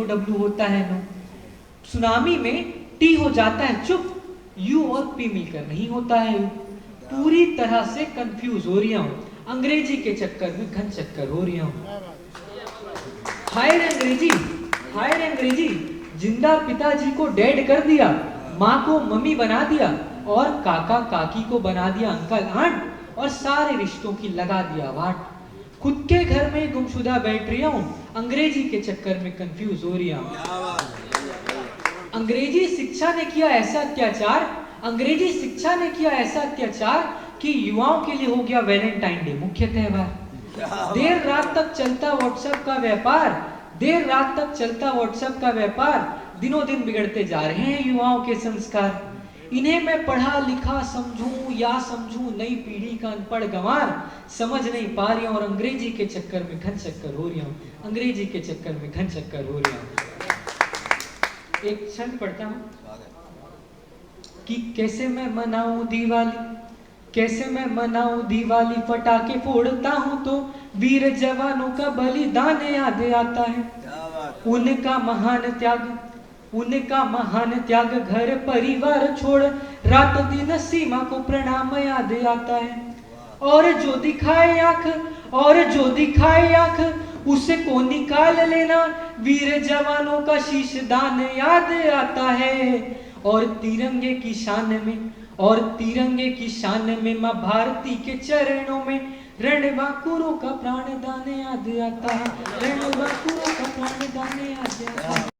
हो डब्ल्यू होता है नो। सुनामी में टी हो जाता है चुप, यू और पी मिलकर नहीं होता है यू। पूरी तरह से कंफ्यूज हो रही हूँ, अंग्रेजी के चक्कर में घन चक्कर हो रही हूँ। हाय रे अंग्रेजी, हाय रे अंग्रेजी, जिंदा पिताजी को डैड कर दिया, माँ को मम्मी बना दिया और काका काकी को बना दिया अंकल आंट, और सारे रिश्तों की लगा दिया वाट। खुद के घर में गुमशुदा बैठ रही हूँ, अंग्रेजी के चक्कर में कंफ्यूज हो रही हूँ। अंग्रेजी शिक्षा ने किया ऐसा अत्याचार, अंग्रेजी शिक्षा ने किया ऐसा अत्याचार कि युवाओं के लिए हो गया वैलेंटाइन डे मुख्य त्योहार। देर रात तक चलता व्हाट्सएप का व्यापार, देर रात तक चलता व्हाट्सएप का व्यापार, दिनों दिन बिगड़ते जा रहे हैं युवाओं के संस्कार। इन्हें मैं पढ़ा लिखा समझूं या समझूं नई पीढ़ी का अनपढ़ गंवार, समझ नहीं पा रही हूं और अंग्रेजी के चक्कर में घन चक्कर हो रही हूं, अंग्रेजी के चक्कर में घन चक्कर हो रही हूं। एक छंद पढ़ता हूं कि कैसे मैं मनाऊं दिवाली, कैसे मैं मनाऊं दिवाली, पटाखे फोड़ता हूं तो वीर जवानों का बलिदान याद आता है। उनका महान त्याग, उनका महान त्याग, घर परिवार छोड़ रात दिन सीमा को प्रणाम याद आता है। और जो दिखाए आंख, और जो दिखाए आंख, उसे को निकाल लेना, वीर जवानों का शीश दान याद आता है। और तिरंगे की शान में, और तिरंगे की शान में माँ भारती के चरणों में रणबांकुरों का प्राण दान याद आता है, रणबांकुरों का प्राण दान याद आता है।